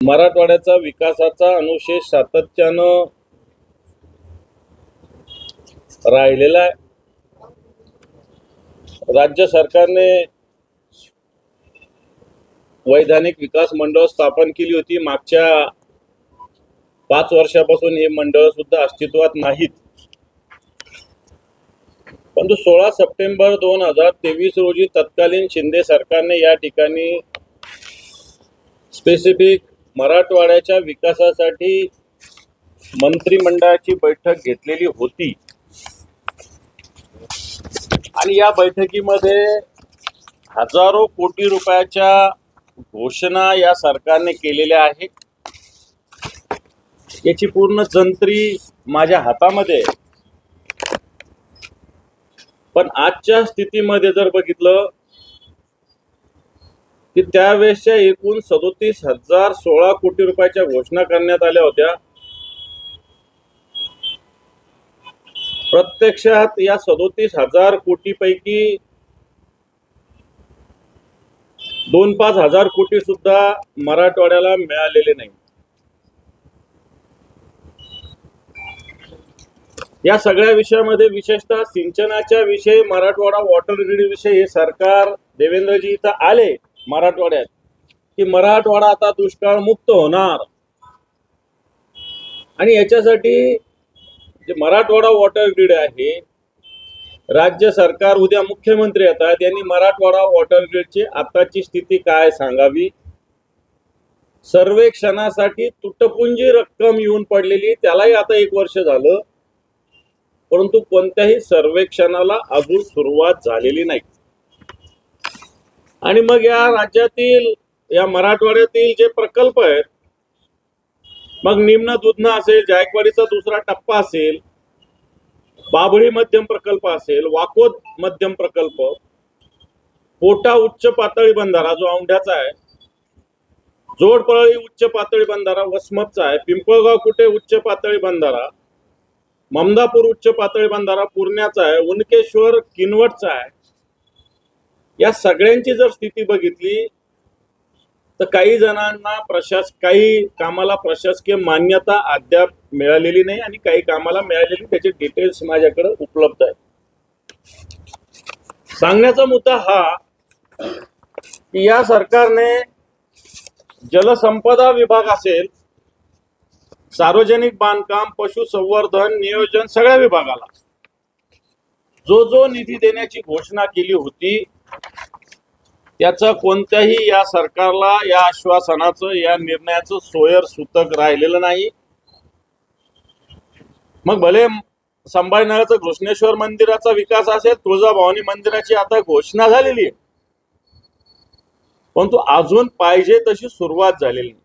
मराठवाड्याचा विकासाचा अनुशेष सातत्यानं राहिलेला आहे। राज्य सरकारने वैधानिक विकास मंडळ स्थापन केली होती। मागच्या 5 वर्षापासून हे मंडळ सुद्धा अस्तित्वात नाहीत। परंतु 16 सप्टेंबर 2023 रोजी तत्कालीन शिंदे सरकारने या ठिकाणी स्पेसिफिक मराठवाड्याच्या विकासासाठी मंत्रिमंडळाची बैठक घेतलेली होती आणि या बैठकीमध्ये हजारो कोटी रुपयाच्या घोषणा या सरकारने केलेल्या आहेत। याची पूर्ण जंत्री माझ्या हातामध्ये आहे। पण आजच्या स्थितीमध्ये जर बघितलं की त्यावेळेसच्या एकूण 37,016 कोटी रुपयाच्या घोषणा करण्यात आल्या होत्या। प्रत्यक्षात या 37,000 कोटी पैकी 2-5 हजार कोटी सुद्धा मराठवाड्याला मिळालेले नाही। या सगळ्या विषयामध्ये विशेषतः सिंचनाच्या विषयी मराठवाडा वॉटर ग्रीड विषयी हे सरकार देवेंद्रजी इथं आले मराठवाड्यात की मराठवाडा आता दुष्काळ मुक्त होणार आणि याच्यासाठी जे मराठवाडा वॉटर ग्रीड आहे, राज्य सरकार उद्या मुख्यमंत्री येतात, यांनी मराठवाडा वॉटर ग्रीडची आताची स्थिती काय सांगावी। सर्वेक्षणासाठी तुटपुंजी रक्कम येऊन पडलेली, त्यालाही आता 1 वर्ष झालं, परंतु कोणत्याही सर्वेक्षणाला अजून सुरुवात झालेली नाही। आणि मग या राज्यातील या मराठवाड्यातील जे प्रकल्प आहेत, मग निम्न दुधना असेल, जायकवाडीचा दुसरा टप्पा असेल, बाभळी मध्यम प्रकल्प असेल, वाकोद मध्यम प्रकल्प, पोटा उच्च पातळी बंधारा जो औंढ्याचा आहे, जोडपरळी उच्च पातळी बंधारा वसमतचा आहे, पिंपळगाव कुठे उच्च पातळी बंधारा, ममदापूर उच्च पातळी बंधारा पूर्ण्याचा आहे, उनकेश्वर किनवटचा आहे। या सगळ्यांची जर स्थिती बघितली तर काही जणांना काही कामाला प्रशासकीय मान्यता अद्याप मिळालेली नाही आणि काही कामाला मिळालेली, त्याचे डिटेल्स माझ्याकडे उपलब्ध आहेत। सांगण्याचा मुद्दा हा की या सरकारने जलसंपदा विभाग असेल, सार्वजनिक बांधकाम, पशुसंवर्धन, नियोजन, सगळ्या विभागाला जो निधी देण्याची घोषणा केली होती त्याचं कोणत्याही या सरकारला या आश्वासनाचं या निर्णयाचं सोयर सूतक राहिलेलं नाही। मग भले संभाजीनगरचं घृष्णेश्वर मंदिराचा विकास असेल, तुळजाभवानी मंदिराची आता घोषणा झालेली आहे, परंतु अजून पाहिजे तशी सुरुवात झालेली नाही।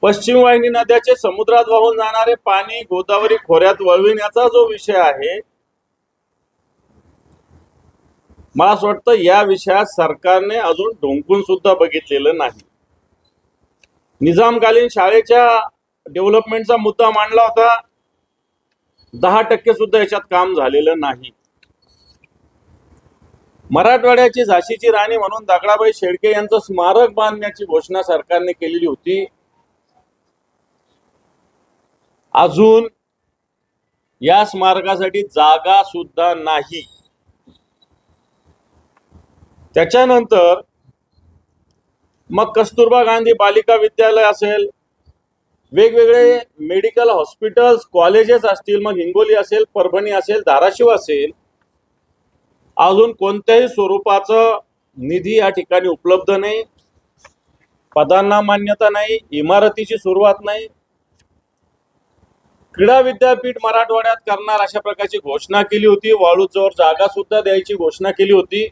पश्चिम वाहिनी नद्याचे समुद्रात वाहून जाणारे पाणी गोदावरी खोऱ्यात वळविण्याचा जो विषय आहे, मला असं वाटतं या विषयात सरकारने अजून ढोंकून सुद्धा बघितलेलं नाही। निजामकालीन शाळेच्या डेव्हलपमेंटचा मुद्दा मांडला होता, 10% सुद्धा याच्यात काम झालेलं नाही। मराठवाड्याची झाशीची राणी म्हणून दगडाबाई शेळके यांचं स्मारक बांधण्याची घोषणा सरकारने केलेली होती, अजून या स्मारकासाठी जागा सुद्धा नाही। त्याच्यानंतर मग कस्तुरबा गांधी बालिका विद्यालय असेल, वेगवेगळे मेडिकल हॉस्पिटल्स, कॉलेजेस असतील, मग हिंगोली असेल, परभणी असेल, धाराशिव असेल, अजून कोणत्याही स्वरूपाचं निधी या ठिकाणी उपलब्ध नाही, पदांना मान्यता नाही, इमारतीची सुरुवात नाही। क्रीडा विद्यापीठ मराठवाड्यात करणार अशा प्रकारची घोषणा केली होती, वाळूचोर जागा सुद्धा द्यायची घोषणा केली होती,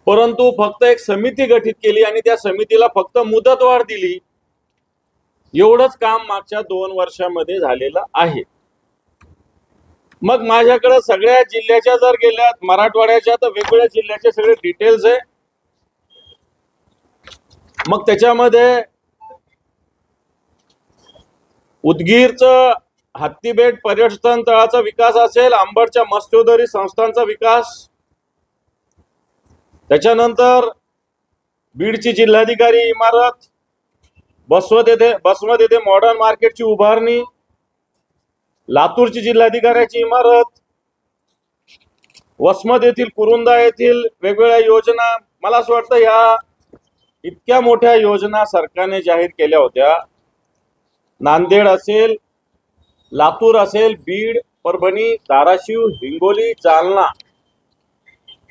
परंतु फक्त एक समिती गठीत केली आणि त्या समितीला फक्त मुदतवाढ दिली, एवढंच काम मागच्या 2 वर्षांमध्ये झालेलं आहे। मग माझ्याकडे सगळ्या जिल्ह्याच्या जर गेल्या मराठवाड्याच्या तर वेगवेगळ्या जिल्ह्याचे सगळे डिटेल्स आहे। मग त्याच्यामध्ये उदगीरचं हत्तीबेट पर्यटन तळाचा विकास असेल, अंबडच्या मत्स्योदरी संस्थांचा विकास, त्याच्यानंतर बीडची जिल्हाधिकारी इमारत, बसवत येथे मॉडर्न मार्केटची उभारणी, लातूरची जिल्हाधिकाऱ्याची इमारत, वसमत येथील कुरुंदा येथील वेगवेगळ्या योजना, मला असं वाटतं ह्या इतक्या मोठ्या योजना सरकारने जाहीर केल्या होत्या. नांदेड असेल, लातूर असेल, बीड, परभणी, धाराशिव, हिंगोली, जालना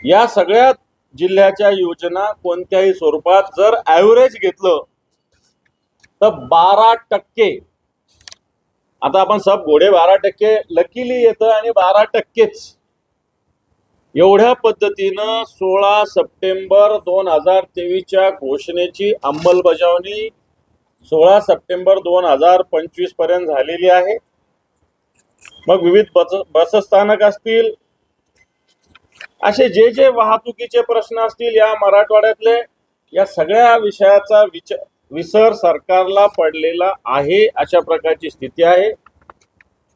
या सगळ्या जिल्ह्याच्या योजना कोणत्याही स्वरूपात जर ॲव्हरेज घेतलं तर 12%. आता आपण सब घोडे 12% लकीली येतं आणि 12%च एवढ्या पद्धतीनं 16 सप्टेंबर 2023च्या घोषणेची अंमलबजावणी 16 सप्टेंबर 2025 पर्यंत झालेली आहे. मग विविध बसस्थानक असतील, असे जे जे वाहतुकीचे प्रश्न असतील या मराठवाड्यातले, या सगळ्या विषयाचा विसर सरकारला पडलेला आहे. अशा प्रकारची स्थिती आहे.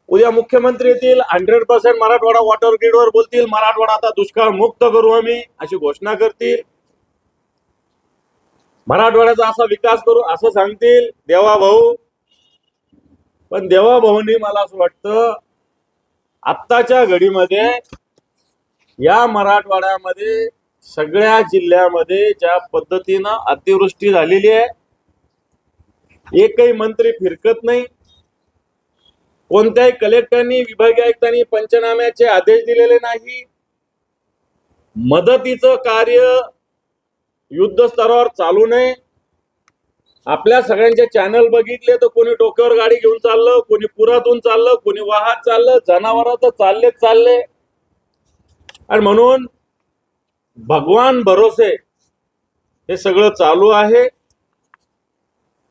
उद्या मुख्यमंत्री येतील, 100% मराठवाडा वॉटर ग्रीडवर बोलतील, मराठवाडा आता दुष्काळ मुक्त करू आम्ही अशी घोषणा करतील, मराठवाड्याचा असा विकास करू असं सांगतील देवा भाऊ. पण देवा भाऊंनी मला असं वाटतं आत्ताच्या घडीमध्ये या मराठवाड्यामध्ये सगळ्या जिल्ह्यामध्ये ज्या पद्धतीनं अतिवृष्टी झालेली आहे, एकही मंत्री फिरकत नाही, कोणत्याही कलेक्टरनी, विभागीय आयुक्तांनी पंचनाम्याचे आदेश दिलेले नाही, मदतीचं कार्य युद्ध स्तरावर चालू नये. आपल्या सगळ्यांचे चॅनल बघितले तर कोणी डोक्यावर गाडी घेऊन चाललं, कोणी पुरातून चाललं, कोणी वाहत चाललं, जनावर तर चालले. आणि म्हणून भगवान भरोसे हे सगळं चालू आहे.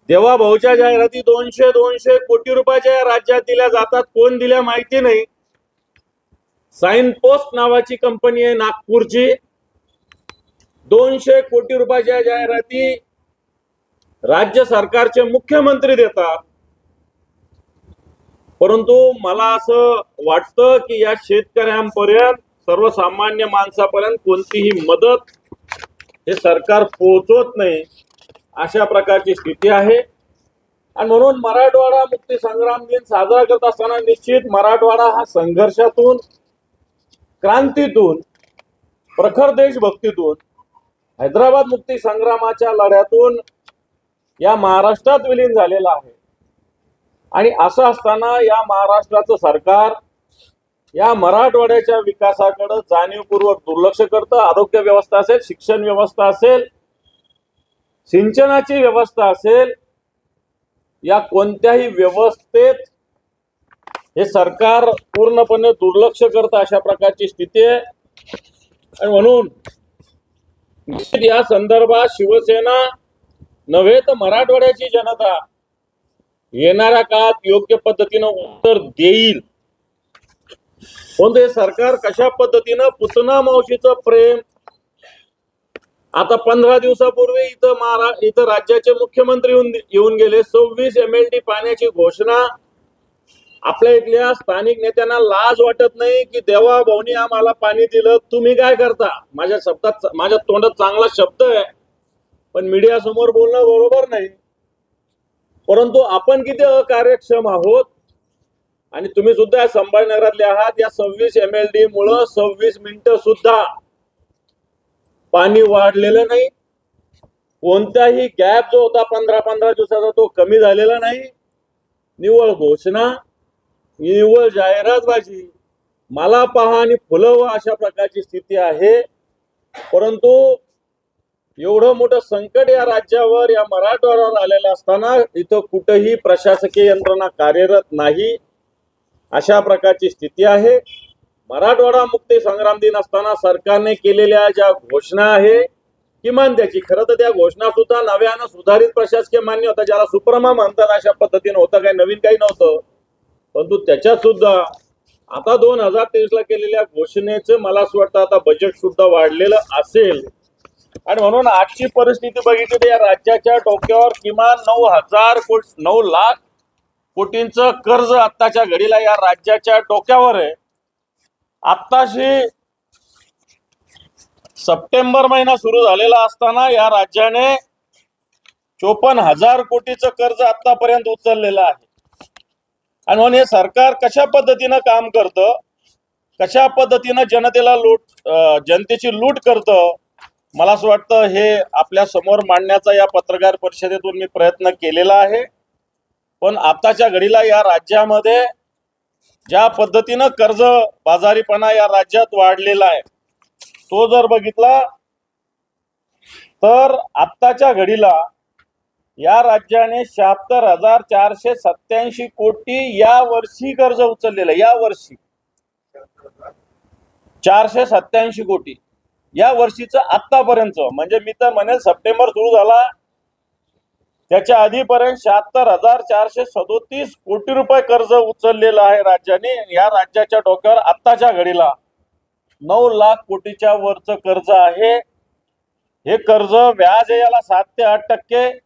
देवा भाऊच्या जाहिराती 200 कोटी रुपयाच्या राज्यात दिल्या जातात. कोण दिल्या माहिती नाही. साइन पोस्ट नावाची कंपनी आहे नागपूरची, 200 कोटी रुपयाच्या जाहिराती राज्य सरकारचे मुख्यमंत्री देतात. परंतु मला असं वाटतं की या शेतकऱ्यांपर्यंत, सर्वसामान्य माणसापर्यंत कोणतीही मदत हे सरकार पोहोचवत नाही. अशा प्रकारची स्थिती आहे. आणि म्हणून मराठवाडा मुक्ती संग्राम दिन साजरा करत असताना निश्चित मराठवाडा हा संघर्षातून, क्रांतीतून, प्रखर देशभक्तीतून, हैदराबाद मुक्ती संग्रामाच्या लढ्यातून या महाराष्ट्रात विलीन झालेला आहे. आणि असं असताना या महाराष्ट्राचं सरकार या मराठवाड्याच्या विकासाकडे जाणीवपूर्वक दुर्लक्ष करतं. आरोग्य व्यवस्था असेल, शिक्षण व्यवस्था असेल, सिंचनाची व्यवस्था असेल, या कोणत्याही व्यवस्थेत हे सरकार पूर्णपणे दुर्लक्ष करतं. अशा प्रकारची स्थिती आहे. आणि म्हणून या संदर्भात शिवसेना नव्हे तर मराठवाड्याची जनता येणाऱ्या काळात योग्य पद्धतीनं उत्तर देईल. पण हे सरकार कशा पद्धतीनं पुतना मावशीचं प्रेम, आता 15 दिवसापूर्वी इथं राज्याचे मुख्यमंत्री येऊन गेले, 26 MLD पाण्याची घोषणा. आपल्या इथल्या स्थानिक नेत्यांना लाज वाटत नाही की देवा भाऊनी आम्हाला पाणी दिलं, तुम्ही काय करता? माझ्या तोंडात चांगला शब्द आहे, पण मीडिया समोर बोलणं बरोबर नाही. परंतु आपण किती अकार्यक्षम आहोत. आणि तुम्ही सुद्धा संभाजीनगरातले आहात. या 26 MLD मुळे 26 मिनिटं सुद्धा पाणी वाढलेलं नाही. कोणताही गॅप जो होता 15 दिवसाचा तो कमी झालेला नाही. निव्वळ घोषणा, निव्वळ जाहिरातबाजी, मला पहा आणि फुलवा अशा प्रकारची स्थिती आहे. परंतु एवढं मोठं संकट या राज्यावर, या मराठवाड्यावर आलेलं असताना इथं कुठेही प्रशासकीय यंत्रणा कार्यरत नाही. अशा प्रकारची स्थिती आहे. मराठवाडा मुक्ती संग्राम दिन असताना सरकारने केलेल्या ज्या घोषणा आहे, किमान त्याची, खरं तर त्या घोषणा सुद्धा नव्यानं सुधारित प्रशासकीय मान्य होता, ज्याला सुप्रमा म्हणतात, अशा पद्धतीनं होतं. काही नवीन काही नव्हतं. परंतु त्याच्यात सुद्धा आता 2023ला केलेल्या घोषणेचं मला असं वाटतं आता बजेट सुद्धा वाढलेलं असेल. आणि म्हणून आजची परिस्थिती बघितली तर या राज्याच्या डोक्यावर किमान 9 लाख कोटींचं कर्ज आत्ताच्या घडीला या राज्याच्या डोक्यावर आहे. आत्ताशी सप्टेंबर महिना सुरू झालेला असताना या राज्याने 54,000 कोटीचं कर्ज आतापर्यंत उचललेलं आहे. आणि म्हणून हे सरकार कशा पद्धतीनं काम करतं, कशा पद्धतीनं जनतेची लूट करतं, मला असं वाटतं हे आपल्या समोर मांडण्याचा या पत्रकार परिषदेतून मी प्रयत्न केलेला आहे. पण आताच्या घडीला या राज्यामध्ये ज्या पद्धतीनं कर्ज बाजारीपणा या राज्यात वाढलेला आहे तो जर बघितला तर आत्ताच्या घडीला या राज्याने 76,487 कोटी या वर्षी कर्ज उचललेलं. या वर्षी 487 कोटी या वर्षीचं आतापर्यंत, म्हणजे मी तर म्हणेल सप्टेंबर सुरू झाला त्याच्या आधीपर्यंत 76,437 कोटी रुपये कर्ज उचललेलं आहे राज्याने. या राज्याच्या डोक्यावर आत्ताच्या घडीला 9 लाख कोटीच्या वरचं कर्ज आहे. हे कर्ज व्याज याला 7 ते 8%.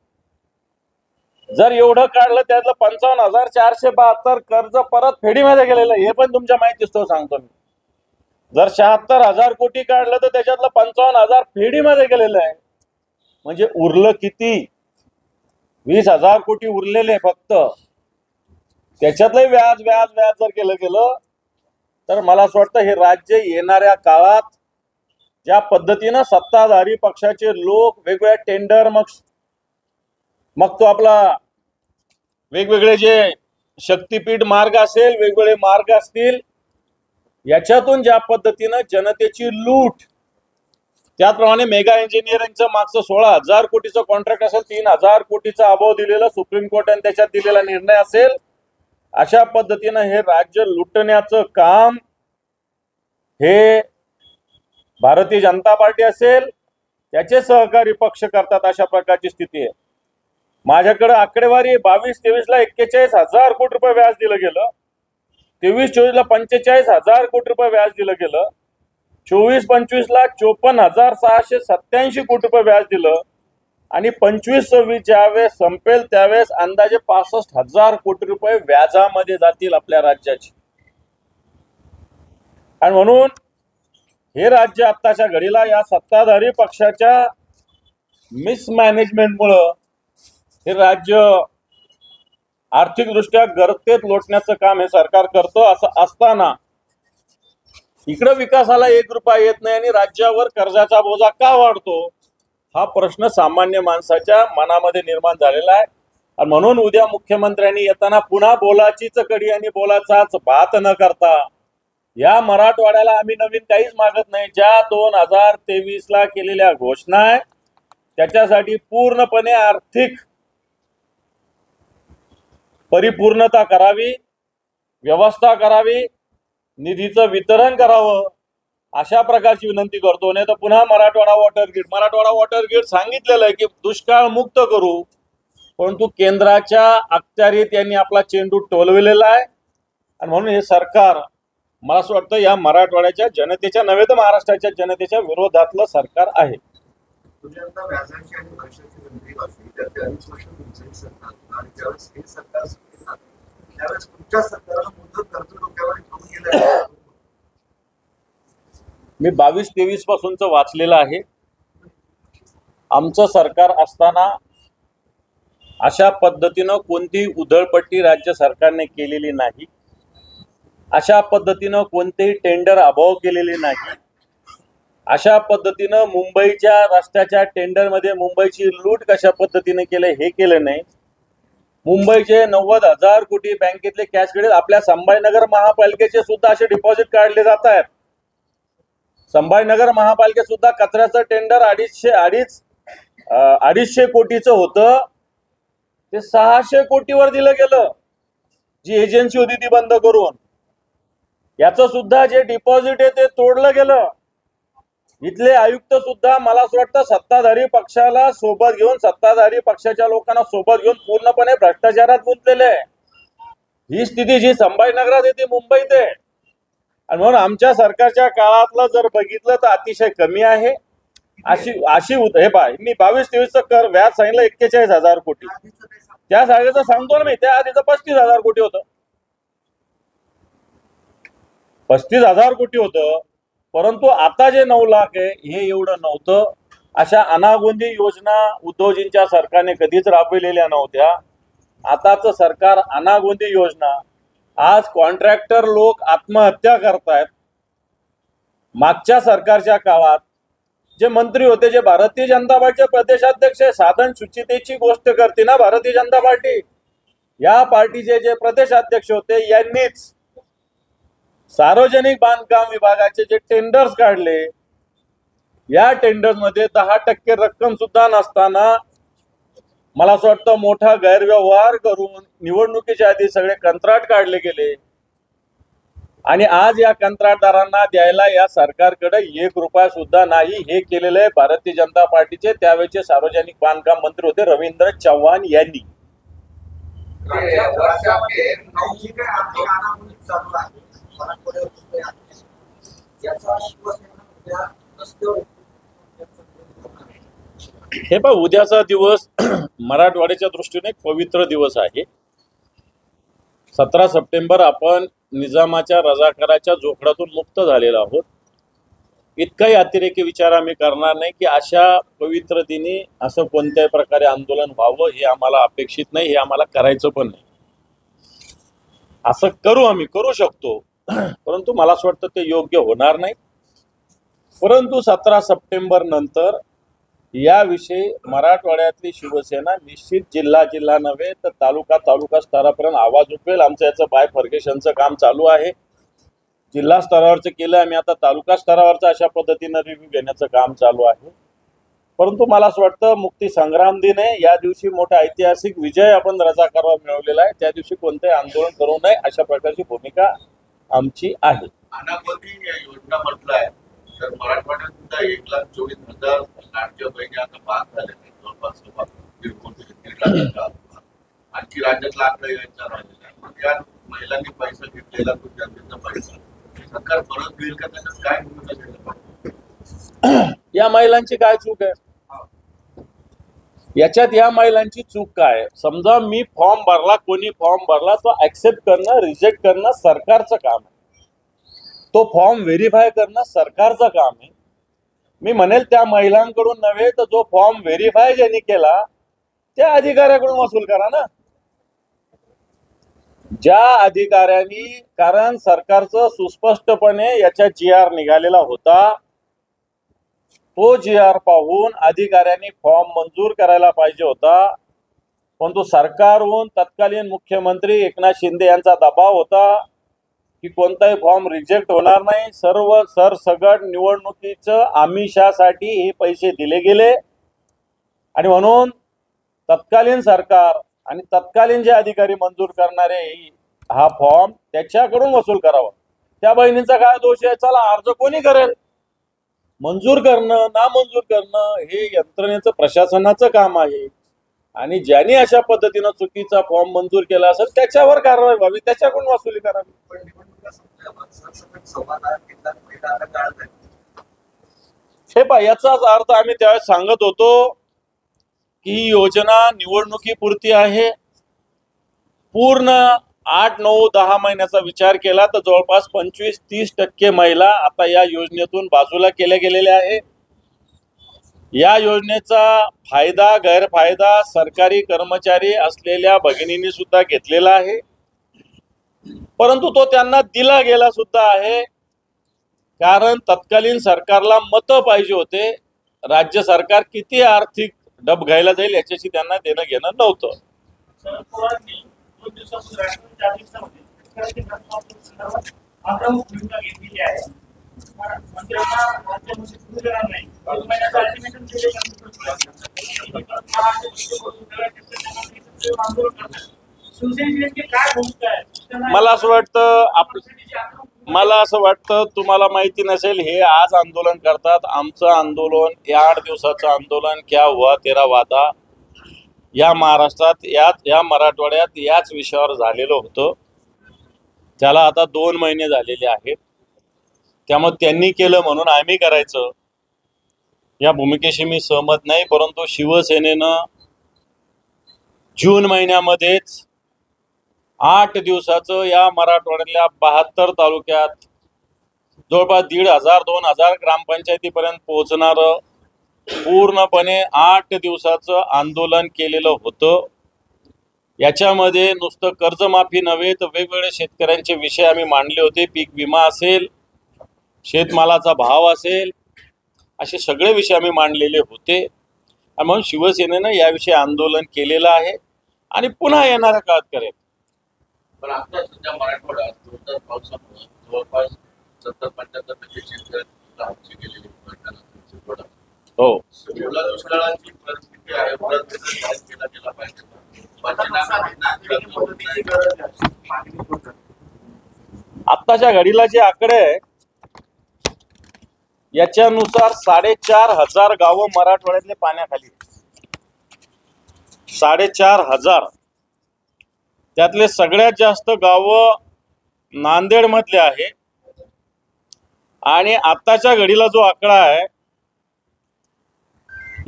जर एवढं काढलं त्यातलं 55,472 कर्ज परत फेडीमध्ये गेलेलं आहे. हे पण तुमच्या माहितीच तो सांगतो मी. जर 76,000 कोटी काढलं तर त्याच्यातलं 55,000 फेडीमध्ये गेलेलं आहे. म्हणजे उरलं किती? 20,000 कोटी उरलेले फक्त. त्याच्यातलं व्याज व्याज व्याज जर गेलं तर मला असं वाटतं हे राज्य येणाऱ्या काळात ज्या पद्धतीनं सत्ताधारी पक्षाचे लोक वेगवेगळ्या टेंडर मग तो आपला वेगवेगळे जे शक्तीपीठ मार्ग असेल, वेगवेगळे मार्ग असतील, याच्यातून ज्या पद्धतीनं जनतेची लूट, त्याप्रमाणे मेगा इंजिनिअरिंगचं मागचं 16,000 कोटीचं कॉन्ट्रॅक्ट असेल, 3,000 कोटीचा अभाव दिलेला सुप्रीम कोर्टाने त्याच्यात दिलेला निर्णय असेल, अशा पद्धतीनं हे राज्य लुटण्याचं काम हे भारतीय जनता पार्टी असेल त्याचे सहकारी पक्ष करतात. अशा प्रकारची स्थिती आहे. माझ्याकडे आकडेवारी 22-23 ला 41,000 कोटी रुपये व्याज दिलं गेलं. 23-24 ला 45,000 कोटी रुपये व्याज दिलं गेलं. 24-25 ला 54,687 कोटी रुपये व्याज दिलं. आणि 25-26 ज्यावेळेस संपेल त्यावेळेस अंदाजे 65,000 कोटी रुपये व्याजामध्ये जातील आपल्या राज्याची. आणि म्हणून हे राज्य आत्ताच्या घडीला या सत्ताधारी पक्षाच्या मिसमॅनेजमेंटमुळं हे राज्य आर्थिकदृष्ट्या गर्तेत लोटण्याचं काम हे सरकार करतं. असं असताना इकडे विकासाला 1 रुपया येत नाही आणि राज्यावर कर्जाचा बोजा का वाढतो, हा प्रश्न सामान्य माणसाच्या मनामध्ये निर्माण झालेला आहे. आणि म्हणून उद्या मुख्यमंत्र्यांनी येताना पुन्हा बोलाचीच कडी आणि बोलाचाच भात न करता या मराठवाड्याला आम्ही नवीन काहीच मागत नाही. ज्या 2023 ला केलेल्या घोषणा आहे त्याच्यासाठी पूर्णपणे आर्थिक परिपूर्णता करावी, व्यवस्था करावी, निधीचं वितरण करावं, अशा प्रकारची विनंती करतो. नाही तर पुन्हा मराठवाडा वॉटर ग्रीड सांगितलेलं आहे की दुष्काळ मुक्त करू, परंतु केंद्राच्या अखत्यारीत यांनी आपला चेंडू टोलविलेला आहे. आणि म्हणून हे सरकार मला असं वाटतं या मराठवाड्याच्या जनतेच्या नव्हे तर महाराष्ट्राच्या जनतेच्या विरोधातलं सरकार आहे. मी 22-23 पासूनच वाचलेलं आहे. आमचं सरकार असताना अशा पद्धतीनं कोणतीही उधळपट्टी राज्य सरकारने केलेली नाही. अशा पद्धतीनं कोणतेही टेंडर अभाव केलेले नाही. अशा पद्धतीनं मुंबईच्या रस्त्याच्या टेंडरमध्ये मुंबईची लूट कशा पद्धतीने केले हे केलं नाही. मुंबईचे 90,000 कोटी बँकेतले कॅश क्रेडिट आपल्या संभाजीनगर महापालिकेचे सुद्धा असे डिपॉझिट काढले जात आहेत. संभाजीनगर महापालिकेत सुद्धा कचऱ्याचं टेंडर 250 कोटीचं होतं, ते 600 कोटीवर दिलं गेलं. जी एजन्सी होती ती बंद करून याचं सुद्धा जे डिपॉझिट आहे ते तोडलं गेलं. इथले आयुक्त सुद्धा मला असं वाटतं सत्ताधारी पक्षाला सोबत घेऊन, सत्ताधारी पक्षाच्या लोकांना सोबत घेऊन पूर्णपणे भ्रष्टाचारात गुंतलेले आहे. ही स्थिती जी संभाजीनगरात आहे ती मुंबईत आहे. आणि म्हणून आमच्या सरकारच्या काळातलं जर बघितलं तर अतिशय कमी आहे. अशी हे पाय, मी 22-23 कर व्याज सांगितलं 41,000 कोटी. त्या जागेचं सांगतो ना मी, त्या आधीचं 35,000 कोटी होतं. 35,000 कोटी होतं. परंतु आता जे 9 लाख आहे हे एवढं नव्हतं. अशा अनागोंदी योजना उद्धवजींच्या सरकारने कधीच राबविलेल्या नव्हत्या. आताचं सरकार अनागोंदी योजना, आज कॉन्ट्रॅक्टर लोक आत्महत्या करतायत. मागच्या सरकारच्या काळात जे मंत्री होते, जे भारतीय जनता पार्टीचे प्रदेशाध्यक्ष, साधन सुचितेची गोष्ट करते ना भारतीय जनता पार्टी, या पार्टीचे जे प्रदेशाध्यक्ष होते यांनीच सार्वजनिक बांधकाम विभागाचे जे टेंडर्स काढले, या टेंडर्स मध्ये 10% रक्कम सुद्धा नसताना मला असं वाटतं मोठा गैरव्यवहार करून निवडणुकीच्या आधी सगळे कंत्राट काढले गेले. आणि आज या कंत्राटदारांना द्यायला या सरकारकडे 1 रुपया सुद्धा नाही. हे केलेलं आहे भारतीय जनता पार्टीचे त्यावेळेचे सार्वजनिक बांधकाम मंत्री होते रवींद्र चव्हाण यांनी. हे पहा, उद्याचा दिवस मराठवाड्याच्या दृष्टीने एक पवित्र दिवस आहे. 17 सप्टेंबर आपण निजामाच्या रजाकाराच्या जोखडातून मुक्त झालेलो आहोत. इतकाही अतिरेकी विचार आम्ही करणार नाही की अशा पवित्र दिनी असं कोणत्याही प्रकारे आंदोलन व्हावं, हे आम्हाला अपेक्षित नाही, हे आम्हाला करायचं पण नाही. असं आम्ही करू शकतो, परंतु मला असं वाटतं ते योग्य होणार नाही. परंतु 17 सप्टेंबर नंतर याविषयी मराठवाड्यातली शिवसेना निश्चित जिल्हा नव्हे तर तालुका स्तरापर्यंत आवाज उठवेल. आमचं याचं बायफर्गेशनचं काम चालू आहे. जिल्हा स्तरावरचं केलं आम्ही, आता तालुका स्तरावरचं अशा पद्धतीनं रिव्ह्यू घेण्याचं काम चालू आहे. परंतु मला असं वाटतं मुक्ती संग्राम दिन आहे, या दिवशी मोठा ऐतिहासिक विजय आपण रजाकारावर मिळवलेला आहे. त्या दिवशी कोणतेही आंदोलन करू नये अशा प्रकारची भूमिका आमची आहे. अनागोंदी योजना म्हटलंय तर मराठवाड्यात सुद्धा 1,24,000 लाडक्या बहिणी आता बाद झाल्या आहेत. जवळपास 1.5 कोटी आणखी राज्यातला आकडा यायचा राहिलेला आहे. मग या महिलांनी पैसा घेतलेला तो जनतेचा पैसा सरकार परत देईल का? त्याच्यात काय भूमिका घ्यायला पाहिजे? या महिलांची काय चूक आहे याच्यात? या महिलांची चूक काय? समजा मी फॉर्म भरला, कोणी फॉर्म भरला, तो ऍक्सेप्ट करणं रिजेक्ट करणं सरकारचं काम आहे. तो फॉर्म व्हेरीफाय करणं सरकारचं काम आहे. मी म्हणेल त्या महिलांकडून नव्हे तर जो फॉर्म व्हेरीफाय ज्यांनी केला त्या अधिकाऱ्याकडून वसूल करा ना. ज्या अधिकाऱ्यांनी, कारण सरकारचं सुस्पष्टपणे याच्या GR निघालेला होता, तो GR पाहून अधिकाऱ्यांनी फॉर्म मंजूर करायला पाहिजे होता. परंतु सरकारहून तत्कालीन मुख्यमंत्री एकनाथ शिंदे यांचा दबाव होता की कोणताही फॉर्म रिजेक्ट होणार नाही. सर्व सरसगट निवडणुकीचं आमिषासाठी हे पैसे दिले गेले आणि म्हणून तत्कालीन सरकार आणि तत्कालीन जे अधिकारी मंजूर करणारे हा फॉर्म त्याच्याकडून वसूल करावा. त्या बहिणींचा काय दोष आहे? चला, अर्ज कोणी करेल, मंजूर करणं ना मंजूर करणं हे यंत्रणेचं प्रशासनाचं काम आहे. आणि ज्यांनी अशा पद्धतीनं चुकीचा फॉर्म मंजूर केला असेल त्याच्यावर कारवाई व्हावी, त्याच्याकडून वसुली करावी. हे पहा, याचाच अर्थ आम्ही त्यावेळेस सांगत होतो की ही योजना निवडणुकीपुरती आहे. पूर्ण 8, 9, 10 महिन्याचा विचार केला तर जवळपास 25-30% महिला आता या योजनेतून बाजूला केल्या गेलेल्या आहे. या योजनेचा फायदा गैरफायदा सरकारी कर्मचारी असलेल्या भगिनींनी सुद्धा घेतलेला आहे, परंतु तो त्यांना दिला गेला सुद्धा आहे. कारण तत्कालीन सरकारला मतं पाहिजे होते. राज्य सरकार किती आर्थिक डब घ्यायला जाईल याच्याशी त्यांना देणं घेणं नव्हतं. मला असं वाटतं तुम्हाला माहिती नसेल, हे आज आंदोलन करतात. आमचं आंदोलन या 8 दिवसाचं आंदोलन क्या हुआ तेरा वादा या महाराष्ट्रात या मराठवाड्यात याच विषयावर झालेलं होतं. त्याला आता 2 महिने झालेले आहेत. त्यामुळे त्यांनी केलं म्हणून आम्ही करायचं या भूमिकेशी मी सहमत नाही. परंतु शिवसेनेनं जून महिन्यामध्येच 8 दिवसाचं या मराठवाड्यातल्या 72 तालुक्यात जवळपास 1,500-2,000 ग्रामपंचायतीपर्यंत पोहोचणारं पूर्णपणे 8 दिवसाचं आंदोलन केलेलं होतं. याच्यामध्ये नुसतं कर्जमाफी नव्हे तर वेगवेगळे शेतकऱ्यांचे विषय आम्ही मांडले होते. पीक विमा असेल, शेतमालाचा भाव असेल, असे सगळे विषय आम्ही मांडलेले होते. आणि म्हणून शिवसेनेनं याविषयी आंदोलन केलेलं आहे आणि पुन्हा येणाऱ्या काळात करेल. पण आता सध्या मराठवाड्यात जोरदार पावसामुळे जवळपास 70-75% शेतकऱ्यांची आमची गेलेली हो, ओला दुष्काळाची परिस्थिती आहे. ओला दुष्काळ जाहीर केला गेला पाहिजे. आत्ताच्या घडीला जे आकडे आहे याच्यानुसार 4,500 गावं मराठवाड्यातले पाण्याखाली. 4,500. त्यातले सगळ्यात जास्त गावं नांदेड मधले आहे. आणि आत्ताच्या घडीला जो आकडा आहे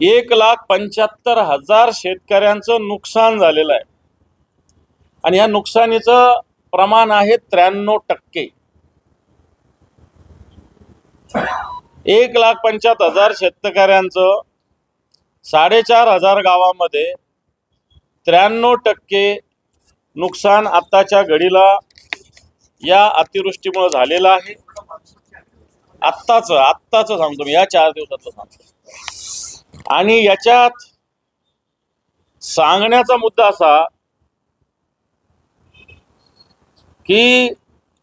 1,75,000 शेतकऱ्यांचं नुकसान झालेलं आहे. आणि या नुकसानीचं प्रमाण आहे 93%. 1,75,000 शेतकऱ्यांचं 4,500 गावामध्ये 93% नुकसान आत्ताच्या घडीला या अतिवृष्टीमुळे झालेलं आहे. आत्ताच सांगतो मी, या 4 दिवसाचं सांगतो. आणि याच्यात सांगण्याचा मुद्दा असा की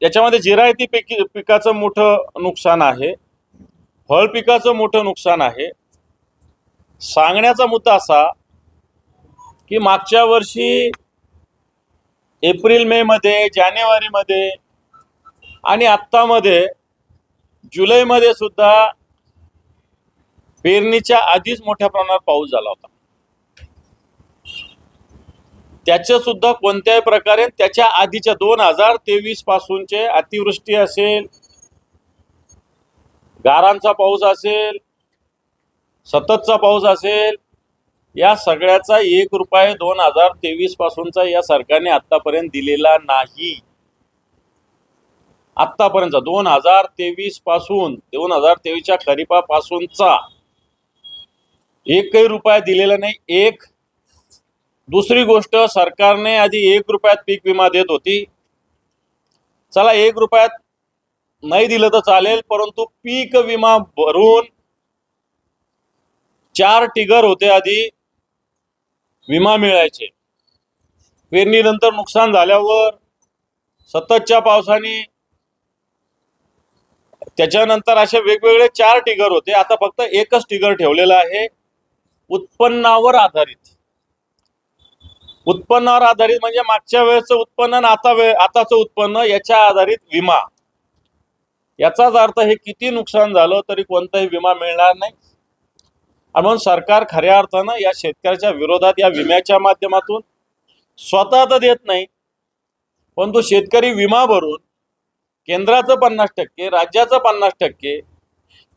याच्यामध्ये जिरायती पिकाचं मोठं नुकसान आहे, फळ पिकाचं मोठं नुकसान आहे. सांगण्याचा मुद्दा असा की मागच्या वर्षी एप्रिल-मे मध्ये, जानेवारीमध्ये आणि आत्तामध्ये जुलैमध्ये सुद्धा पेरणीच्या आधीच मोठ्या प्रमाणात पाऊस झाला होता. त्याचं सुद्धा कोणत्याही प्रकारे त्याच्या आधीच्या 2023 पासूनचे अतिवृष्टी असेल, गारांचा पाऊस असेल, सततचा पाऊस असेल, या सगळ्याचा ₹1 2023 पासूनचा या सरकारने आतापर्यंत दिलेला नाही. आतापर्यंत 2023 पासून 2023च्या खरीपापासूनचा एकही रुपया दिलेला नाही. दुसरी गोष्ट, सरकारने आधी ₹1 पीक विमा देत होती. चला ₹1 नाही दिलं तर चालेल, परंतु पीक विमा भरून 4 टिगर होते आधी विमा मिळायचे. पेरणीनंतर नुकसान झाल्यावर सततच्या पावसाने त्याच्यानंतर असे वेगवेगळे 4 टिगर होते. आता फक्त एकच टिगर ठेवलेला आहे, उत्पन्नावर आधारित. उत्पन्नावर आधारित म्हणजे मागच्या वेळेचं उत्पन्न आणि आताचं उत्पन्न याच्या आधारित विमा. याचाच अर्थ हे किती नुकसान झालं तरी कोणताही विमा मिळणार नाही. आणि म्हणून सरकार खऱ्या अर्थानं या शेतकऱ्याच्या विरोधात या विम्याच्या माध्यमातून स्वतः तर देत नाही, परंतु शेतकरी विमा भरून केंद्राचं 50%, राज्याचं 50%,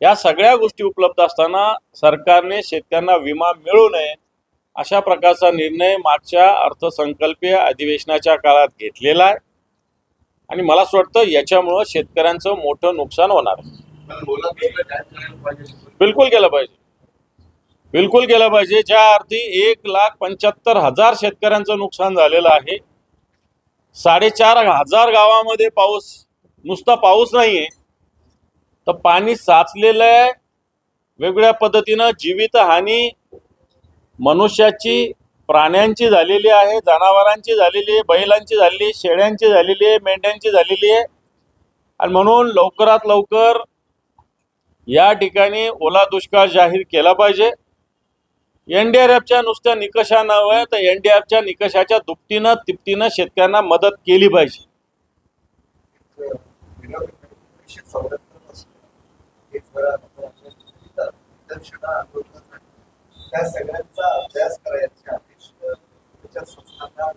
या सगळ्या गोष्टी उपलब्ध असताना सरकारने शेतकऱ्यांना विमा मिळू नये अशा प्रकारचा निर्णय मागच्या अर्थसंकल्पीय अधिवेशनाच्या काळात घेतलेला आहे. आणि मला असं वाटतं याच्यामुळं शेतकऱ्यांचं मोठं नुकसान होणार. बिलकुल केलं पाहिजे, बिलकुल केलं पाहिजे. ज्या अर्थी 1,75,000 शेतकऱ्यांचं नुकसान झालेलं आहे. 4,500 गावामध्ये पाऊस, नुसता पाऊस नाहीये तर पाणी साचलेलं आहे. वेगवेगळ्या पद्धतीनं जीवितहानी मनुष्याची, प्राण्यांची झालेली आहे, जनावरांची झालेली आहे, बैलांची झालेली आहे, शेळ्यांची झालेली आहे, मेंढ्यांची झालेली आहे. आणि म्हणून लवकरात लवकर या ठिकाणी ओला दुष्काळ जाहीर केला पाहिजे. NDRFच्या नुसत्या निकषा नव्हे तर NDRFच्या निकषाच्या दुपटीनं तिपटीनं शेतकऱ्यांना मदत केली पाहिजे. त्या सगळ्यांचा अभ्यास करायचा त्याच्या संस्थांना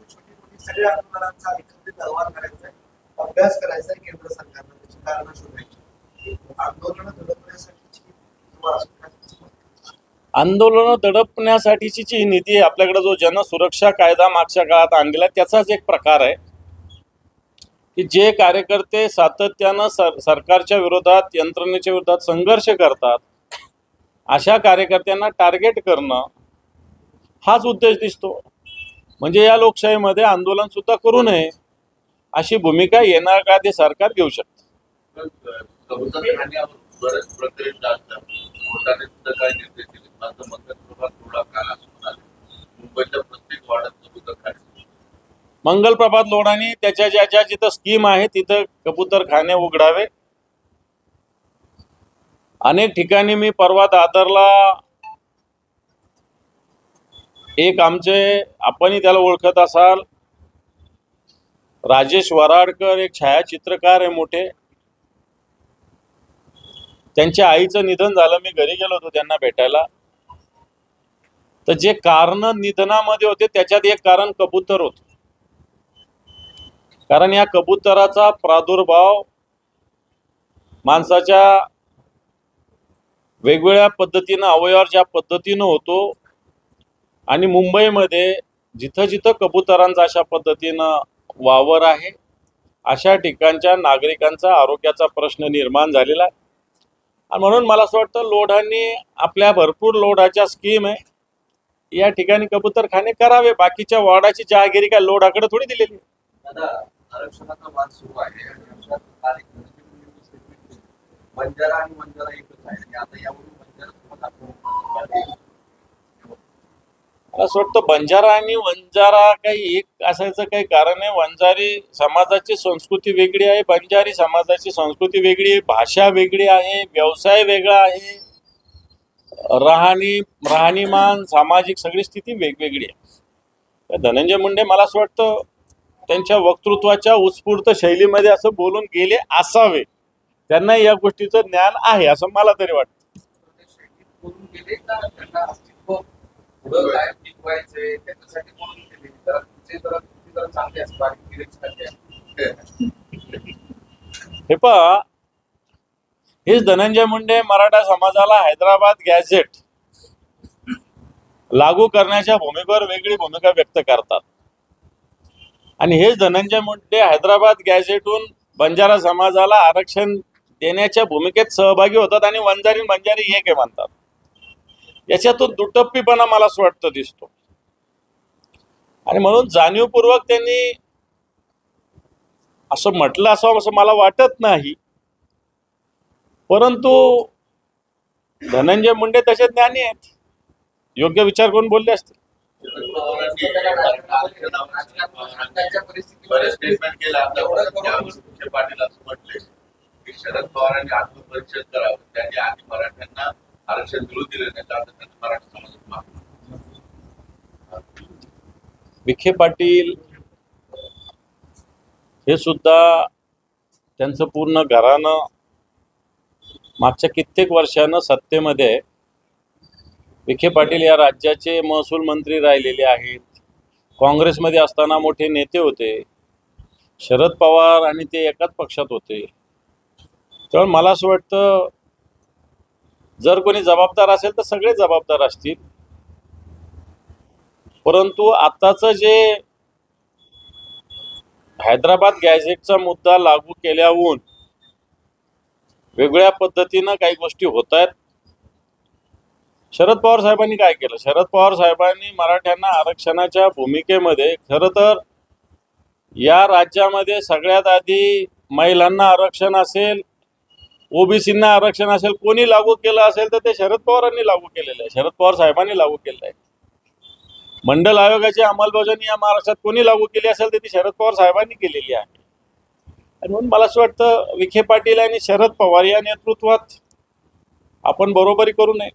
छोटी मोठी सगळ्या आंदोलनांचा एकत्रित अहवाल करायचा आहे, अभ्यास करायचा आहे. केंद्र सरकारनं त्याची कारणं शोधायची, आंदोलनं दडपण्यासाठीची आंदोलनं दडपण्यासाठीची जी नीती आहे आपल्याकडे, जो जनसुरक्षा कायदा मागच्या काळात आणलेला त्याचाच एक प्रकार आहे. की जे कार्यकर्ते सातत्यानं सरकारच्या विरोधात, यंत्रणेच्या विरोधात संघर्ष करतात, अशा कार्यकर्त्यांना टार्गेट करणं हाच उद्देश दिसतो. म्हणजे या लोकशाहीमध्ये आंदोलन सुद्धा करू नये अशी भूमिका येणार का ते सरकार घेऊ शकतं. कबूतर खाण्यावर बरेच प्रक्रिया चालतात. कोर्टाने सुद्धा काही निर्देश दिले. माझं मंगलप्रभात थोडा काल असून आले. मुंबईच्या प्रत्येक वाड्यात कबूतर खाणे. मंगलप्रभात लोढांनी त्याच्या ज्या जिथं स्कीम आहे तिथं कबूतरखाने उघडावे. अनेक ठिकाणी मी परवा दादरला एक आमचे, आपणही त्याला ओळखत असाल, राजेश वराडकर एक छायाचित्रकार आहे मोठे, त्यांच्या आईचं निधन झालं. मी घरी गेलो होतो त्यांना भेटायला. तर जे कारण निधनामध्ये होते त्याच्यात एक कारण कबूतर होतं. कारण या कबुतराचा प्रादुर्भाव माणसाच्या वेगवेगळ्या पद्धतीनं, अवयवावर ज्या पद्धतीनं होतो, आणि मुंबईमध्ये जिथं जिथं कबुतरांचा अशा पद्धतीनं वावर आहे अशा ठिकाणच्या नागरिकांचा आरोग्याचा प्रश्न निर्माण झालेला आहे. आणि म्हणून मला असं वाटतं लोढांनी आपल्या भरपूर लोढाच्या स्कीम आहे, या ठिकाणी कबूतरखाने करावे. बाकीच्या वॉर्डाची जहागिरी काय लोढाकडे थोडी दिलेली आहे. दादा, आरक्षणाचा वाद सुरू आहे आणि आमच्या बंजारा आणि वंजारा एकच आहे आणि आता यावरून बंजारा मला असं वाटतं बंजारा आणि वंजारा काही एक असायचं काही कारण आहे. वंजारी समाजाची संस्कृती वेगळी आहे, बंजारी समाजाची संस्कृती वेगळी आहे, भाषा वेगळी आहे, व्यवसाय वेगळा आहे, राहणीमान, सामाजिक सगळी स्थिती वेगवेगळी आहे. धनंजय मुंडे मला असं वाटतं त्यांच्या वक्तृत्वाच्या उत्स्फूर्त शैलीमध्ये असं बोलून गेले असावे. त्यांना या गोष्टीचं ज्ञान आहे असं मला तरी वाटतं. बोलून गेले का त्यांना अस्तित्व पुढं काय टिकवायचंय त्याच्यासाठी बोलून गेले. तर तुमचे जरा चांगले असं बारीक गिरेच हे पहा, हेच धनंजय मुंडे मराठा समाजाला हैदराबाद गॅझेट लागू करण्याच्या भूमिकेवर वेगळी भूमिका व्यक्त करतात. आणि हेच धनंजय मुंडे हैदराबाद गॅझेटहून बंजारा समाजाला आरक्षण देण्याच्या भूमिकेत सहभागी होतात आणि बंजारी एक आहे म्हणतात. याच्यातून दुटप्पीपणा मला असं वाटतं दिसतो. आणि म्हणून जाणीवपूर्वक त्यांनी असं म्हटलं असावं असं मला वाटत नाही. परंतु धनंजय मुंडे तसे ज्ञानी आहेत, योग्य विचार करून बोलले असतील. बरेच स्टेटमेंट केलं. आता पाटील असं म्हटले की शरद पवारांनी आत्मपरिचय करावं, त्यांनी आधी मराठ्यांना आरक्षण मिळू दिले नाही, तर आता त्यांना मराठा समाजात मागणी. विखे पाटील हे सुद्धा त्यांचं पूर्ण घराणं मागच्या कित्येक वर्षानं सत्तेमध्ये आहे. विखे पाटील या राज्याचे महसूल मंत्री राहिलेले आहेत. काँग्रेसमध्ये असताना मोठे नेते होते. शरद पवार आणि ते एकाच पक्षात होते. त्यामुळे मला असं वाटतं जर कोणी जबाबदार असेल तर सगळे जबाबदार असतील. परंतु आताचं जे हैदराबाद गॅझेटचा मुद्दा लागू केल्याहून वेगळ्या पद्धतीनं काही गोष्टी होत आहेत. शरद पवार साहेबांनी काय केलं? शरद पवार साहेबांनी मराठ्यांना आरक्षणाच्या भूमिकेमध्ये खरं तर या राज्यामध्ये सगळ्यात आधी महिलांना आरक्षण असेल, ओबीसींना आरक्षण असेल, कोणी लागू केलं असेल तर ते शरद पवारांनी लागू केलेलं आहे, शरद पवार साहेबांनी लागू केलं आहे. मंडल आयोगाची अंमलबजावणी या महाराष्ट्रात कोणी लागू केली असेल तर ती शरद पवार साहेबांनी केलेली आहे. आणि म्हणून मला असं वाटतं विखे पाटील आणि शरद पवार या नेतृत्वात आपण बरोबरी करू नये.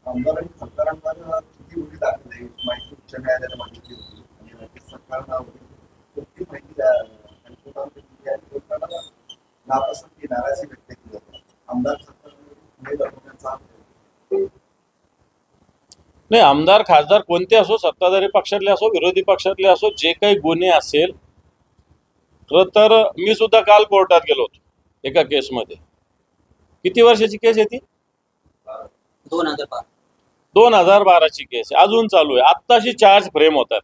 आमदारांनी सरकारांवर किती उडी दाखल आहे माहिती उच्च न्यायालयाला मागितली होती आणि राज्य सरकारनं कोणती माहिती नापसंती नाराजी व्यक्त केली होती. आमदार सरकारचा नाही, आमदार खासदार कोणते असो, सत्ताधारी पक्षातले असो, विरोधी पक्षातले असो, जे काही गुन्हे असेल, खरं तर मी सुद्धा काल कोर्टात गेलो होतो एका केसमध्ये. किती वर्षाची केस आहे ती? 2012ची केस आहे, अजून चालू आहे. आत्ताशी चार्ज फ्रेम होतात.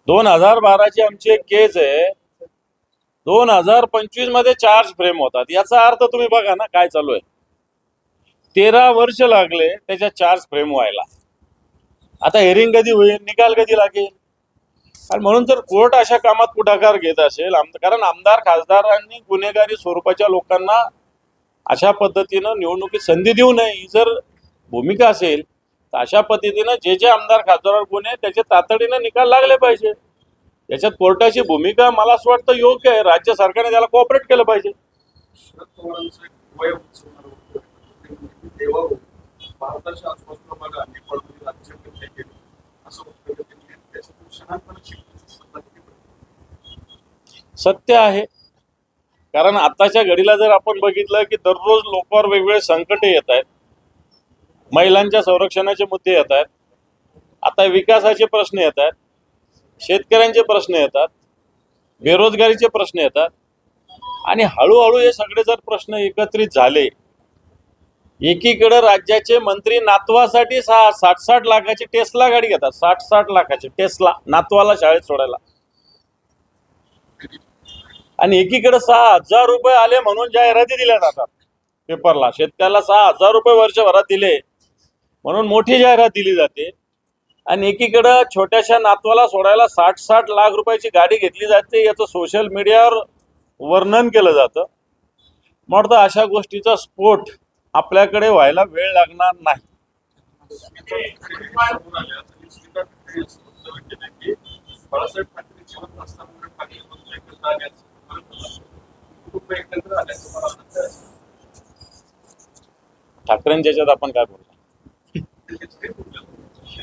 2012ची आमची एक केस आहे, 2025 मध्ये चार्ज फ्रेम होतात. याचा अर्थ तुम्ही बघा ना काय चालू आहे. 13 वर्ष लागले त्याच्या चार्ज फ्रेम व्हायला. आता हेरिंग कधी होईल, निकाल कधी लागेल? आणि म्हणून जर कोर्ट अशा कामात पुढाकार घेत असेल, कारण आमदार खासदारांनी गुन्हेगारी स्वरूपाच्या लोकांना अशा पद्धतीनं निवडणुकीत संधी देऊ नये, ही जर भूमिका असेल तर अशा पद्धतीनं जे आमदार खासदार गुन्हे त्याचे तातडीनं निकाल लागले पाहिजे. याच्यात कोर्टाची भूमिका मला असं वाटतं योग्य आहे. राज्य सरकारने त्याला कोऑपरेट केलं पाहिजे. शरद पवारांचं एक वय उंचवणारं होतं. तेव्हा भारताच्या आसपासला बघा नेपाळमध्ये राज्यकर्ते केले असं वक्तव्य त्यांनी त्याच्यातून क्षणांपण सत्य आहे. कारण आताच्या घडीला जर आपण बघितलं की दररोज लोकांवर वेगवेगळे संकटे येत आहेत. महिलांच्या संरक्षणाचे मुद्दे येत आहेत, आता विकासाचे प्रश्न येत आहेत, शेतकऱ्यांचे प्रश्न येतात, बेरोजगारीचे प्रश्न येतात. आणि हळूहळू हे सगळे जर प्रश्न एकत्रित झाले, एकीकडे राज्याचे मंत्री नातवासाठी 60-60 लाखाची टेस्ला गाडी घेतात, 60-60 लाखाची टेस्ला नातवाला शाळेत सोडायला, आणि एकीकडे 6,000 रुपये आले म्हणून जाहिराती दिल्या जातात पेपरला. शेतकऱ्याला 6,000 रुपये वर्षभरात दिले म्हणून मोठी जाहिरात दिली जाते, आणि एकीकडे छोट्याशा नातवाला सोडायला 60-60 लाख रुपयाची गाडी घेतली जाते. याचं सोशल मीडियावर वर्णन केलं जातं. म्हणतं अशा गोष्टीचा स्फोट आपल्याकडे व्हायला वेळ लागणार नाही. बाळासाहेब ठाकरे जिवंत असताना ठाकरे पक्ष एकत्र आल्याचं कुटुंब एकत्र आल्याचं ठाकरेंच्या याच्यात आपण काय बोलतो,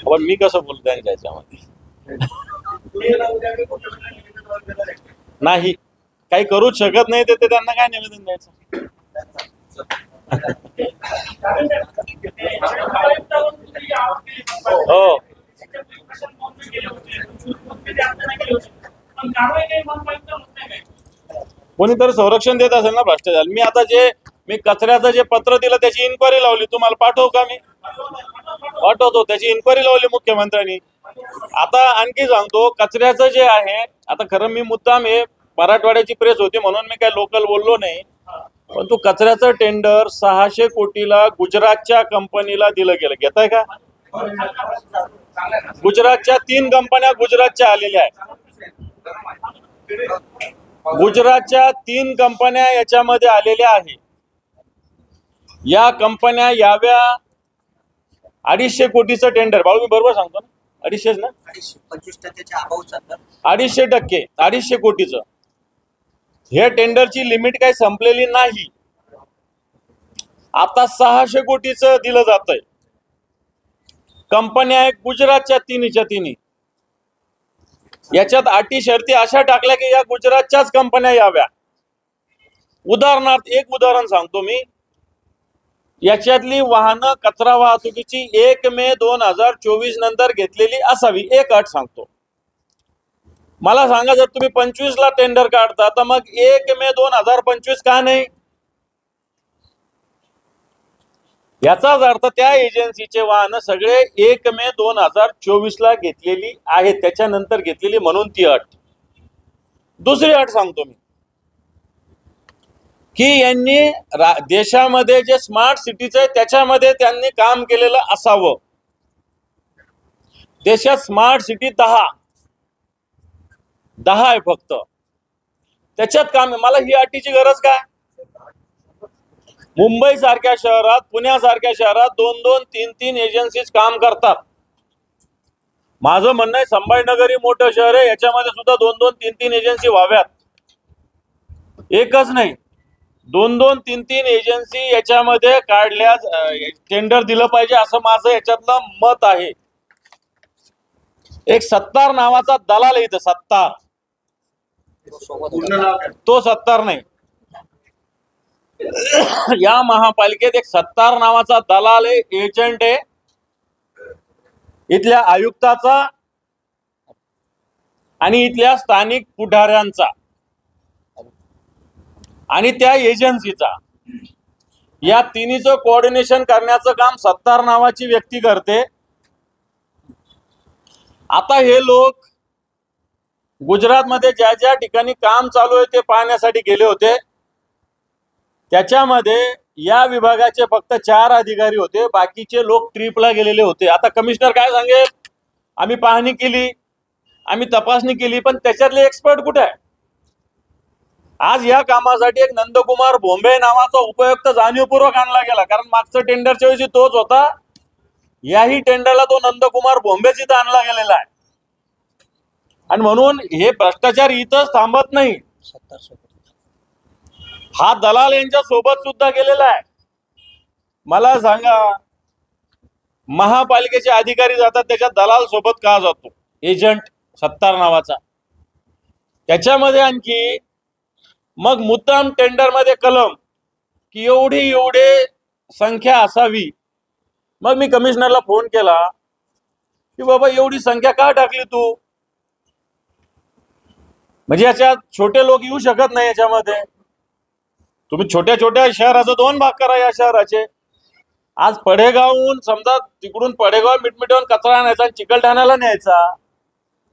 पण मी कसं बोलतो त्यांच्या याच्यामध्ये नाही, काही करूच शकत नाही ते त्यांना काय निवेदन द्यायचं. हो, कोणीतरी संरक्षण देत असेल ना भ्रष्टाचार. मी कचऱ्याचं जे पत्र दिलं त्याची इन्क्वायरी लावली, तुम्हाला पाठवू का? मी पाठवतो, त्याची इन्क्वायरी लावली मुख्यमंत्र्यांनी. आता आणखी सांगतो, कचऱ्याचं जे आहे, आता खरं मी मुद्दाम हे मराठवाड्याची प्रेस होती म्हणून मी काही लोकल बोललो नाही, पण तू कचऱ्याचं टेंडर 600 कोटीला गुजरातच्या कंपनीला दिलं गेलं. घेताय का? गुजरातच्या 3 कंपन्या गुजरातच्या आलेल्या आहेत. गुजरातच्या 3 कंपन्या याच्यामध्ये आलेल्या आहेत. या कंपन्या याव्या 250 कोटीचं टेंडर. बाळू मी बरोबर सांगतो ना? 250 ना? 250%, 250 कोटीचं. हे टेंडरची लिमिट काही संपलेली नाही. आता 600 कोटीचं दिलं जातंय. कंपन्या आहेत गुजरातच्या 3च्या 3. याच्यात अटी शर्ती अशा टाकल्या की या गुजरातच्याच कंपन्या याव्या. उदाहरणार्थ एक उदाहरण सांगतो मी. याच्यातली वाहनं कचरा वाहतुकीची 1 मे 2024 नंतर घेतलेली असावी. एक अट सांगतो. मला सांगा, जर तुम्ही 25 ला टेंडर काढता तर मग 1 मे 2025 का नाही? याचाच अर्थ त्या एजन्सीचे वाहन सगळे 1 मे 2024 ला घेतलेली आहेत, त्याच्यानंतर घेतलेली म्हणून ती अट. दुसरी अट सांगतो मी की यांनी देशामध्ये जे स्मार्ट सिटीज आहे त्याच्यामध्ये त्यांनी काम केलेलं असावं. देशात स्मार्ट सिटी 10 आहे फक्त, त्याच्यात काम. मला ही अटीची गरज काय? मुंबई सारख्या शहरात, पुण्यासारख्या शहरात 2-2, 3-3 एजन्सीज काम करतात. माझं म्हणणं आहे संभाजीनगर ही मोठं शहर आहे, याच्यामध्ये सुद्धा 2-2, 3-3 एजन्सी व्हाव्यात. एकच नाही, 2-2, 3-3 एजन्सी याच्यामध्ये काढल्या, टेंडर दिलं पाहिजे असं माझं याच्यातलं मत आहे. एक सत्तार नावाचा दलाल आहे इथं, सत्तार. तो सत्तार नाही, या महापालिकेत एक सत्तार नावाचा दलाल आहे, एजंट आहे इथल्या आयुक्ताचा आणि इथल्या स्थानिक पुढाऱ्यांचा आणि त्या एजन्सीचा. या तिन्हीचं कोऑर्डिनेशन करण्याचं काम सत्तार नावाची व्यक्ती करते. आता हे लोक गुजरातमध्ये ज्या ज्या ठिकाणी काम चालू आहे ते पाहण्यासाठी गेले होते. त्याच्यामध्ये या विभागाचे फक्त 4 अधिकारी होते, बाकीचे लोक ट्रिपला गेलेले होते. आता कमिशनर काय सांगेल, आम्ही पाहणी केली, आम्ही तपासणी केली, पण त्याच्यातले एक्सपर्ट कुठे आहे? आज या कामासाठी एक नंदकुमार भोंबे नावाचा उपयुक्त जाणीवपूर्वक आणला गेला, कारण मागचं टेंडरच्या वेळी तोच होता. याही टेंडरला तो नंदकुमार भोंबेच इथं आणला गेलेला आहे. आणि म्हणून हे भ्रष्टाचार इथंच थांबत नाही, हा दलाल यांच्या सोबत सुद्धा गेलेला आहे. मला सांगा, महापालिकेचे अधिकारी जातात त्याच्यात दलाल सोबत का जातो? एजंट सत्तार नावाचा. त्याच्यामध्ये आणखी मग मुद्दाम टेंडर मध्ये कलम की एवढे संख्या असावी. मग मी कमिशनरला फोन केला की बाबा एवढी संख्या का टाकली तू? म्हणजे याच्यात छोटे लोक येऊ शकत नाही. याच्यामध्ये तुम्ही छोट्या छोट्या शहराचं 2 भाग करा या शहराचे. आज पडेगावहून समजा तिकडून पडेगाव मिटमिटवून कचरा न्यायचा आणि चिकलठाण्याला न्यायचा,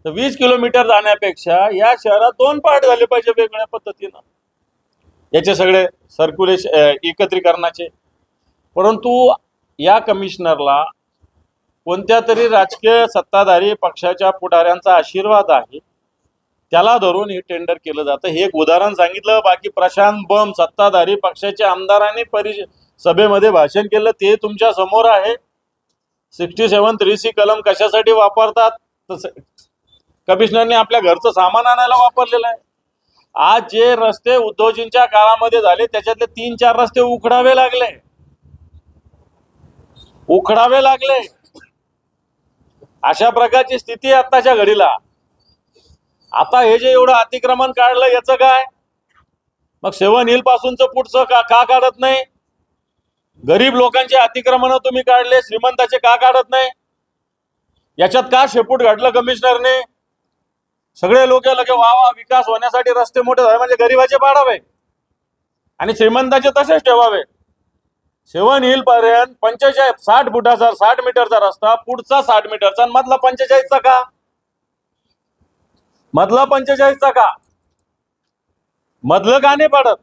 तर 20 किलोमीटर जाण्यापेक्षा या शहरात 2 पार्ट झाले पाहिजे वेगळ्या पद्धतीनं, याचे सगळे सर्क्युलेशन एकत्रीकरणाचे. परंतु या कमिशनरला कोणत्या तरी राजकीय सत्ताधारी पक्षाच्या पुढाऱ्यांचा आशीर्वाद आहे, त्याला धरून हे टेंडर केलं जातं. हे एक उदाहरण सांगितलं. बाकी प्रशांत बम सत्ताधारी पक्षाच्या आमदारांनी सभेमध्ये भाषण केलं, ते तुमच्या समोर आहे. 67 3C कलम कशासाठी वापरतात? तर कमिशनरने आपल्या घरचं सामान आणायला वापरलेलं आहे. आज जे रस्ते उद्धवजींच्या काळामध्ये झाले त्याच्यातले 3-4 रस्ते उखडावे लागले. अशा प्रकारची स्थिती आताच्या घडीला. आता हे जे एवढं अतिक्रमण काढलं याचं काय? मग 7 हिल पासूनच पुढचं का काढत नाही? गरीब लोकांचे अतिक्रमण तुम्ही काढले, श्रीमंताचे का काढत नाही? याच्यात का शेपूट घातलं कमिशनरने? सगळे लोक लगे वा विकास होण्यासाठी रस्ते मोठे झाले म्हणजे गरीबाचे पाडावे आणि श्रीमंताचे तसेच ठेवावे. 7 हिल पर्यंत 60 फुटाचा 60 मीटरचा रस्ता, पुढचा 60 मीटरचा, मधला 45चा का? मधला 45चा का? मधलं का नाही पडत?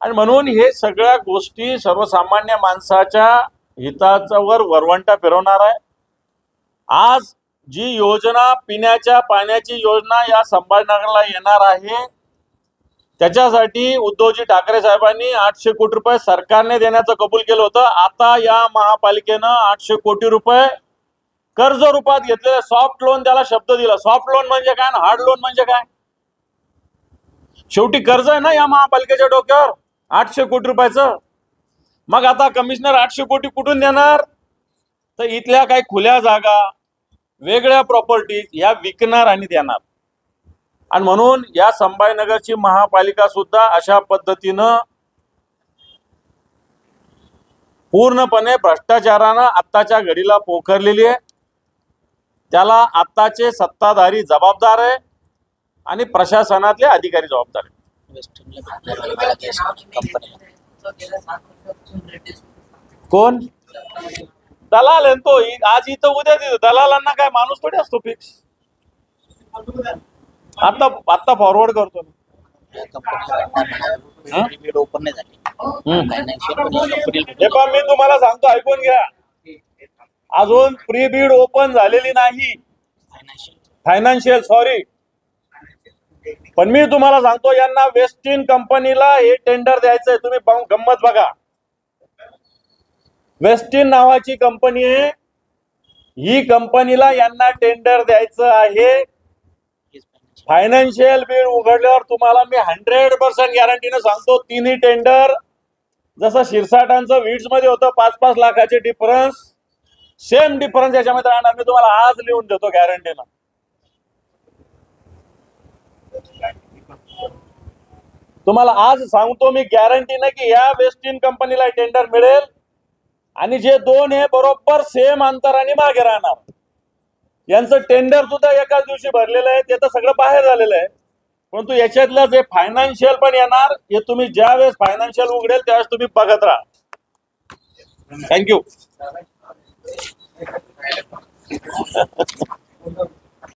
आणि म्हणून हे सगळ्या गोष्टी सर्वसामान्य माणसाच्या हितावर वरवंटा फिरवणार आहे. आज जी योजना पिण्याच्या पाण्याची योजना या संभाजीनगरला येणार आहे, त्याच्यासाठी उद्धवजी ठाकरे साहेबांनी 800 कोटी रुपये सरकारने देण्याचं कबूल केलं होतं. आता या महापालिकेनं 800 कोटी रुपये कर्ज रूपात घेतलेले. सॉफ्ट लोन त्याला शब्द दिला. सॉफ्ट लोन म्हणजे काय आणि हार्ड लोन म्हणजे काय? शेवटी कर्ज आहे ना या महापालिकेच्या डोक्यावर 800 कोटी रुपयाचं. मग आता कमिशनर 800 कोटी कुठून देणार? तर इथल्या काही खुल्या जागा, वेगळ्या प्रॉपर्टीज या विकणार आणि देणार. आणि म्हणून या संभाजीनगरची महापालिका सुद्धा अशा पद्धतीनं पूर्णपणे भ्रष्टाचारानं आत्ताच्या घडीला पोखरलेली आहे. त्याला आत्ताचे सत्ताधारी जबाबदार आहे आणि प्रशासनातले अधिकारी जबाबदार आहेत. कोण दलाल आहे तो? आज इथं उद्या तिथं. दलालांना काय माणूस थोडी असतो फिक्स? आता फॉरवर्ड करतो. हे पण मी तुम्हाला सांगतो, ऐकून घ्या. अजून प्री बीड ओपन झालेली नाही, फायनान्शियल सॉरी. पण मी तुम्हाला सांगतो, यांना वेस्टिन कंपनीला हे टेंडर द्यायचंय. तुम्ही गंमत बघा. वेस्टिन नावाची कंपनी आहे, ही कंपनीला यांना टेंडर द्यायचं आहे. फायनान्शियल बिल उघडल्यावर तुम्हाला मी 100% गॅरंटीने सांगतो, तिन्ही टेंडर जसं शिरसाटांचं वीड्स मध्ये होतं 5-5 लाखाचे डिफरन्स, सेम डिफरन्स याच्यामध्ये राहणार. मी तुम्हाला आज लिहून देतो गॅरंटीनं. तुम्हाला आज सांगतो मी गॅरंटीने की या वेस्टिन कंपनीला टेंडर मिळेल आणि जे 2 हे बरोबर सेम अंतराने मागे राहणार. यांचं टेंडर सुद्धा एकाच दिवशी भरलेलं आहे, ते तर सगळं बाहेर झालेलं आहे. परंतु याच्यातलं जे फायनान्शियल पण येणार, हे तुम्ही ज्या वेळेस फायनान्शियल उघडेल त्यावेळेस तुम्ही बघत राहा. थँक्यू.